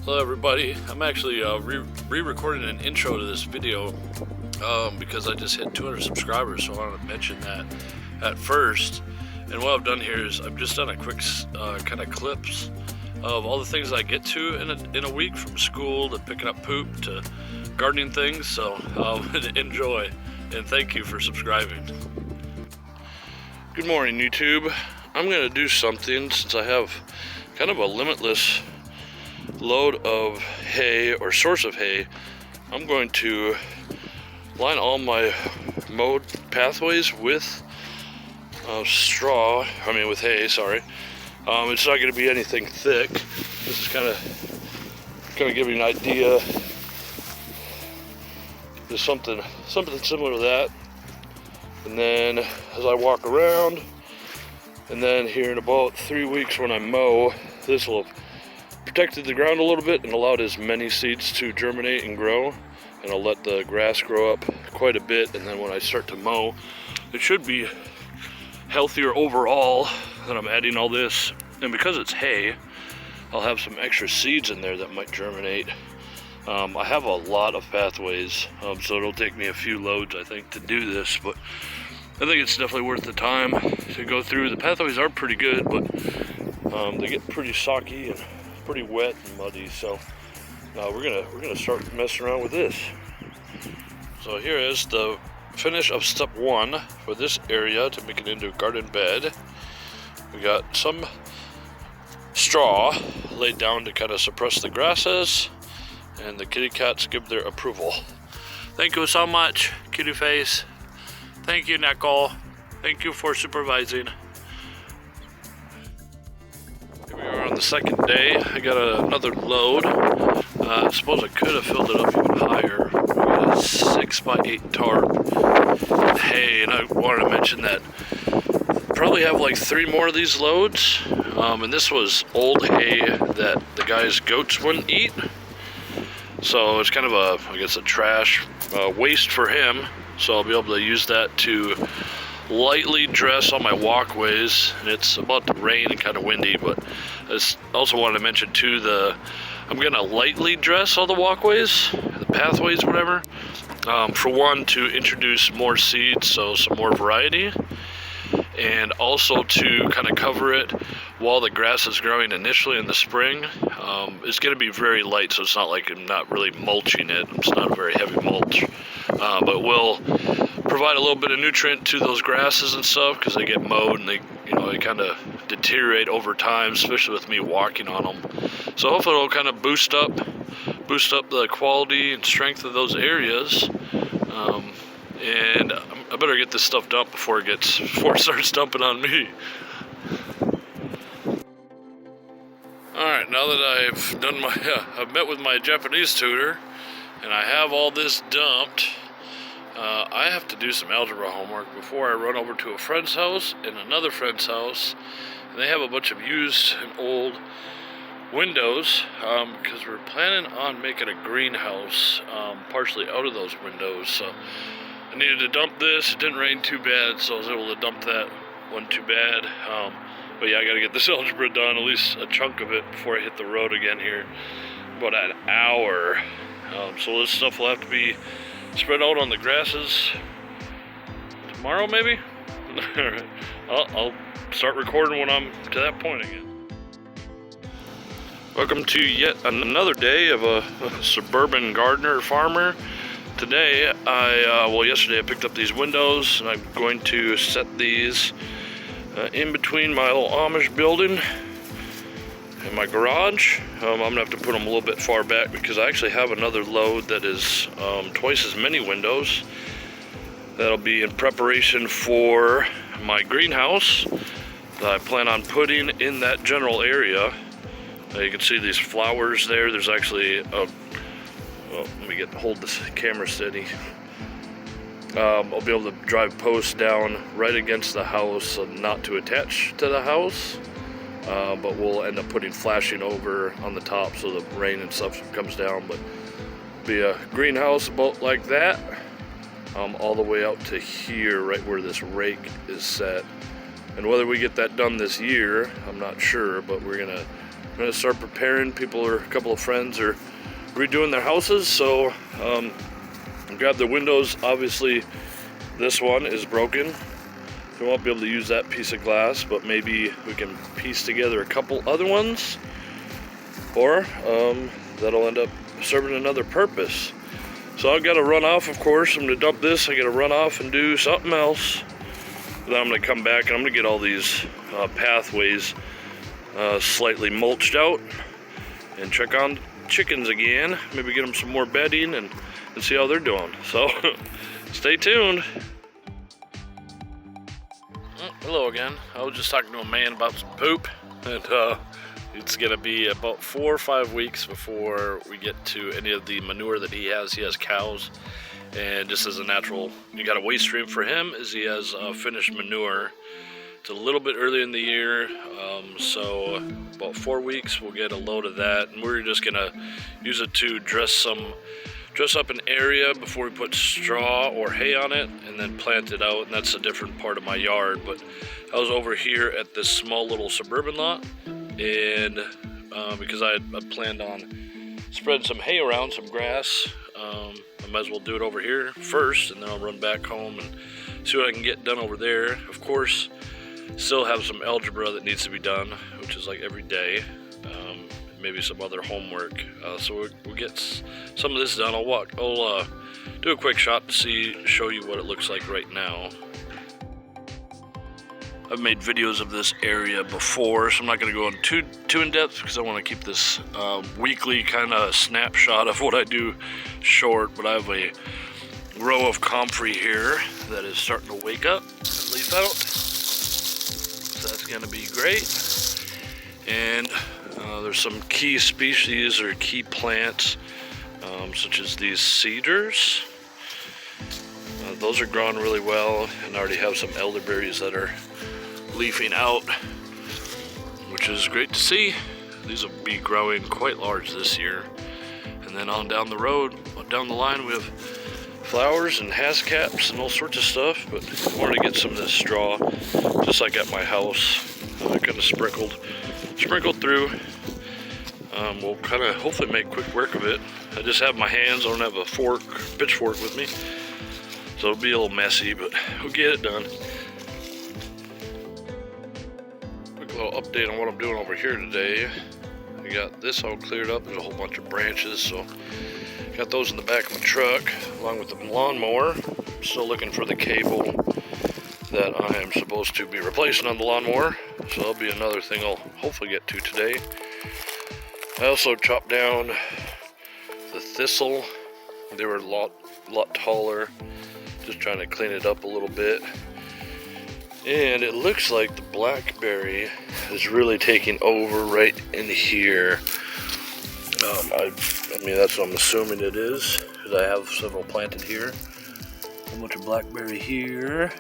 Hello everybody, I'm actually re-recording an intro to this video because I just hit 200 subscribers, so I wanted to mention that at first. And what I've done here is I've just done a quick kind of clips of all the things I get to in a week, from school to picking up poop to gardening things, so enjoy and thank you for subscribing. Good morning YouTube. I'm going to do something since I have kind of a limitless load of hay or source of hay. I'm going to line all my mowed pathways with with hay, sorry. It's not going to be anything thick. This is kind of give you an idea. Just something similar to that. And then as I walk around, and then here in about 3 weeks when I mow, this will have protected the ground a little bit and allowed as many seeds to germinate and grow. And I'll let the grass grow up quite a bit, and then when I start to mow, it should be healthier overall. Then I'm adding all this, and because it's hay, I'll have some extra seeds in there that might germinate. I have a lot of pathways, so it'll take me a few loads, I think, to do this, but I think it's definitely worth the time to go through. The pathways are pretty good, but they get pretty soggy and pretty wet and muddy, so we're gonna start messing around with this. So here is the finish of step 1 for this area to make it into a garden bed. We got some straw laid down to kind of suppress the grasses, and the kitty cats give their approval. Thank you so much, kitty face. Thank you, Nicole. Thank you for supervising. Here we are on the second day. I got another load. I suppose I could have filled it up even higher. We got a 6x8 tarp hay, and I wanted to mention that probably have like 3 more of these loads. And this was old hay that the guy's goats wouldn't eat. So it's kind of a trash waste for him. So I'll be able to use that to lightly dress on my walkways. And it's about to rain and kind of windy, but I also wanted to mention too, I'm gonna lightly dress all the walkways, the pathways, whatever. For one, to introduce more seeds, so some more variety, and also to kind of cover it while the grass is growing initially in the spring. It's going to be very light, so it's not like I'm not really mulching it. It's not a very heavy mulch, but will provide a little bit of nutrient to those grasses and stuff, because they get mowed and they kind of deteriorate over time, especially with me walking on them. So hopefully it'll kind of boost up the quality and strength of those areas. And I better get this stuff dumped before it starts dumping on me. Alright, now that I've met with my Japanese tutor and I have all this dumped, I have to do some algebra homework before I run over to a friend's house and another friend's house. And they have a bunch of used and old windows, because we're planning on making a greenhouse partially out of those windows. So I needed to dump this. It didn't rain too bad, so I was able to dump that. Wasn't too bad. But yeah, I gotta get this algebra done, at least a chunk of it, before I hit the road again here. About an hour. So this stuff will have to be spread out on the grasses tomorrow, maybe? Alright, I'll start recording when I'm to that point again. Welcome to yet another day of a suburban gardener farmer. Today, yesterday I picked up these windows, and I'm going to set these in between my little Amish building and my garage. I'm gonna have to put them a little bit far back because I actually have another load that is twice as many windows. That'll be in preparation for my greenhouse that I plan on putting in that general area. You can see these flowers there. There's actually let me hold this camera steady. I'll be able to drive posts down right against the house, not to attach to the house, but we'll end up putting flashing over on the top so the rain and stuff comes down. But be a greenhouse about like that, all the way out to here, right where this rake is set. And whether we get that done this year, I'm not sure, but we're gonna I'm gonna start preparing. A couple of friends are redoing their houses, so grab the windows. Obviously, this one is broken. We won't be able to use that piece of glass, but maybe we can piece together a couple other ones, or that'll end up serving another purpose. So I've got to run off, of course. I'm gonna dump this. I got to run off and do something else. Then I'm gonna come back and I'm gonna get all these pathways slightly mulched out and check on chickens again. Maybe get them some more bedding and see how they're doing. So stay tuned. Hello again. I was just talking to a man about some poop, and it's gonna be about 4 or 5 weeks before we get to any of the manure that he has. He has cows, and just as a natural, you got a waste stream for him is he has finished manure. It's a little bit early in the year, so about 4 weeks we'll get a load of that, and we're just gonna use it to dress up an area before we put straw or hay on it, and then plant it out. And that's a different part of my yard. But I was over here at this small little suburban lot, and because I planned on spreading some hay around, some grass, I might as well do it over here first, and then I'll run back home and see what I can get done over there. Of course, still have some algebra that needs to be done, which is like every day. Maybe some other homework, so we'll get some of this done. I'll do a quick shot to show you what it looks like right now. I've made videos of this area before, so I'm not going to go in too in depth because I want to keep this weekly kind of snapshot of what I do short. But I have a row of comfrey here that is starting to wake up and leaf out, so that's going to be great. And there's some key species or key plants, such as these cedars. Those are growing really well, and I already have some elderberries that are leafing out, which is great to see. These will be growing quite large this year. And then on down the road, down the line, we have flowers and hascaps and all sorts of stuff, but I wanted to get some of this straw, just like at my house, kind of sprinkled through. We'll kind of hopefully make quick work of it. I just have my hands, I don't have a pitchfork with me, so it'll be a little messy, but we'll get it done. Quick little update on what I'm doing over here today. I got this all cleared up. There's a whole bunch of branches, so got those in the back of my truck along with the lawnmower. I'm still looking for the cable that I am supposed to be replacing on the lawnmower, so that'll be another thing I'll hopefully get to today. I also chopped down the thistle. They were a lot taller, just trying to clean it up a little bit. And it looks like the blackberry is really taking over right in here. I mean, that's what I'm assuming it is, because I have several planted here. A bunch of blackberry here.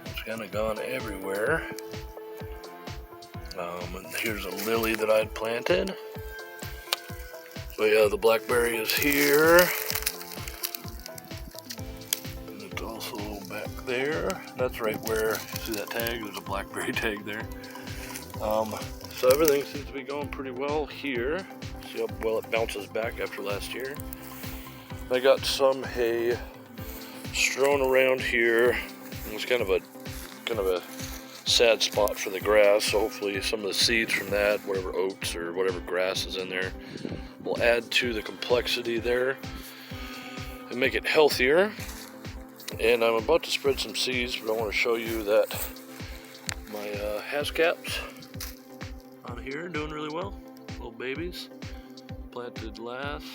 It's kind of gone everywhere. And here's a lily that I'd planted. So yeah, the blackberry is here. And it's also back there. That's right where, see that tag? There's a blackberry tag there. So everything seems to be going pretty well here. See how well it bounces back after last year. I got some hay strewn around here. It's kind of a sad spot for the grass, so hopefully some of the seeds from that, whatever oats or whatever grass is in there, will add to the complexity there and make it healthier. And I'm about to spread some seeds, but I want to show you that my hascaps on here are doing really well. Little babies, planted last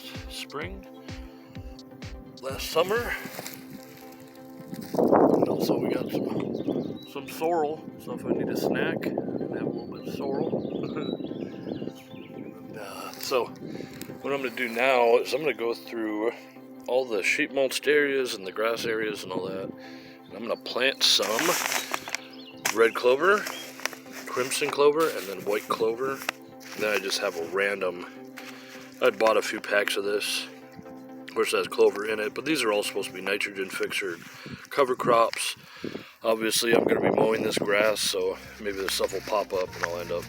summer. And also we got some sorrel, so if I need a snack, I can have a little bit of sorrel. So what I'm going to do now is I'm going to go through all the sheep mulched areas and the grass areas and all that, and I'm going to plant some red clover, crimson clover, and then white clover. And then I just have a random, I bought a few packs of this, of course it has clover in it, but these are all supposed to be nitrogen fixer cover crops. Obviously I'm going to be mowing this grass, so maybe this stuff will pop up and I'll end up,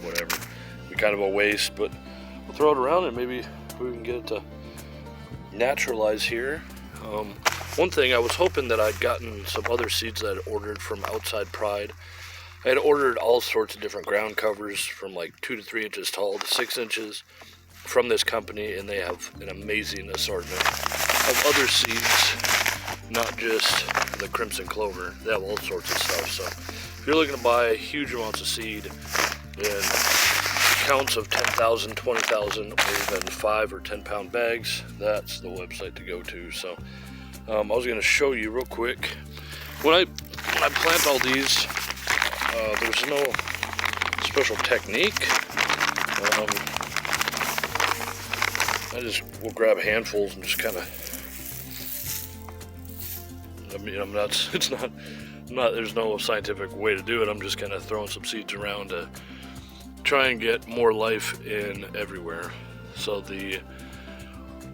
whatever. We kind of a waste, but we'll throw it around and maybe we can get it to naturalize here. One thing, I was hoping that I'd gotten some other seeds that I'd ordered from Outside Pride. I had ordered all sorts of different ground covers from like 2 to 3 inches tall to 6 inches from this company, and they have an amazing assortment of other seeds, not just the crimson clover. They have all sorts of stuff. So if you're looking to buy huge amounts of seed in counts of 10,000, 20,000, or even 5 or 10 pound bags, that's the website to go to. So I was going to show you real quick. When I plant all these, there's no special technique. I just will grab handfuls and just kind of. I mean, there's no scientific way to do it. I'm just kind of throwing some seeds around to try and get more life in everywhere. So the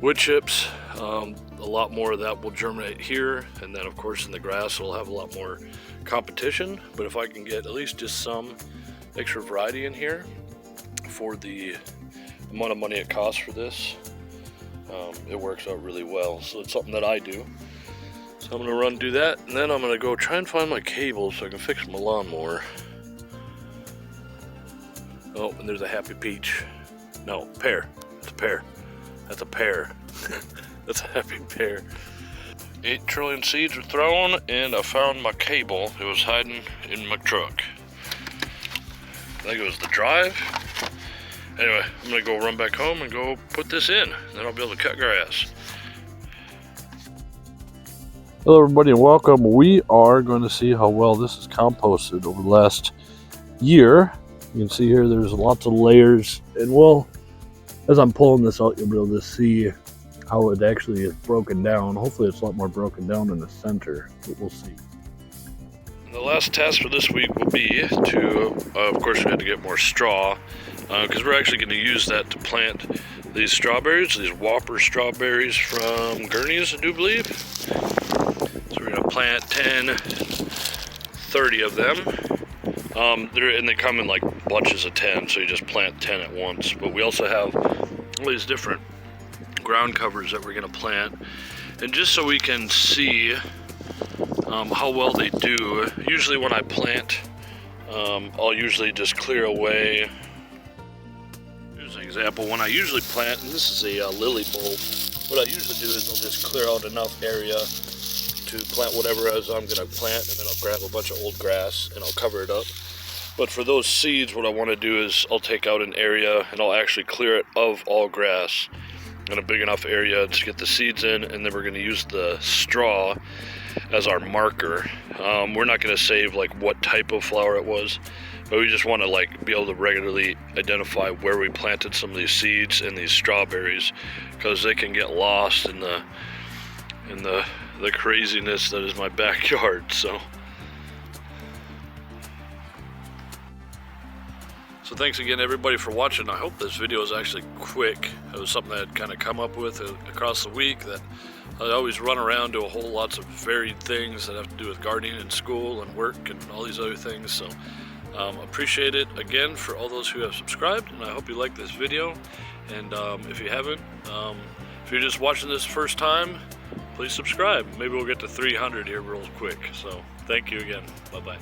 wood chips, a lot more of that will germinate here, and then of course in the grass we'll have a lot more competition. But if I can get at least just some extra variety in here for the amount of money it costs for this, it works out really well. So it's something that I do. So I'm gonna run do that, and then I'm gonna go try and find my cable so I can fix my lawnmower. Oh, and there's a happy peach. No, pear. It's a pear. That's a pear. That's a happy pear. 8 trillion seeds were thrown, and I found my cable. It was hiding in my truck. I think it was the drive. Anyway, I'm gonna go run back home and go put this in. Then I'll be able to cut grass. Hello everybody and welcome. We are going to see how well this is composted over the last year. You can see here there's lots of layers, and well, as I'm pulling this out, you'll be able to see how it actually is broken down. Hopefully it's a lot more broken down in the center, but we'll see. The last task for this week will be to, of course we had to get more straw, because we're actually going to use that to plant these strawberries, these Whopper strawberries from Gurney's, I do believe. So we're going to plant 10, 30 of them. And they come in like bunches of 10, so you just plant 10 at once. But we also have all these different ground covers that we're going to plant. And just so we can see how well they do, usually when I plant, I'll usually just clear away. Here's an example. When I usually plant, and this is a lily bulb, what I usually do is I'll just clear out enough area to plant whatever as I'm going to plant, and then I'll grab a bunch of old grass and I'll cover it up. But for those seeds, what I want to do is I'll take out an area and I'll actually clear it of all grass in a big enough area to get the seeds in, and then we're going to use the straw as our marker. We're not going to save like what type of flower it was, but we just want to like be able to regularly identify where we planted some of these seeds and these strawberries, because they can get lost in the craziness that is my backyard. So thanks again everybody for watching. I hope this video is actually quick. It was something I had kind of come up with across the week, that I always run around to a whole lots of varied things that have to do with gardening and school and work and all these other things. So appreciate it again for all those who have subscribed, and I hope you like this video. And if you haven't, if you're just watching this first time, please subscribe. Maybe we'll get to 300 here real quick. So thank you again. Bye-bye.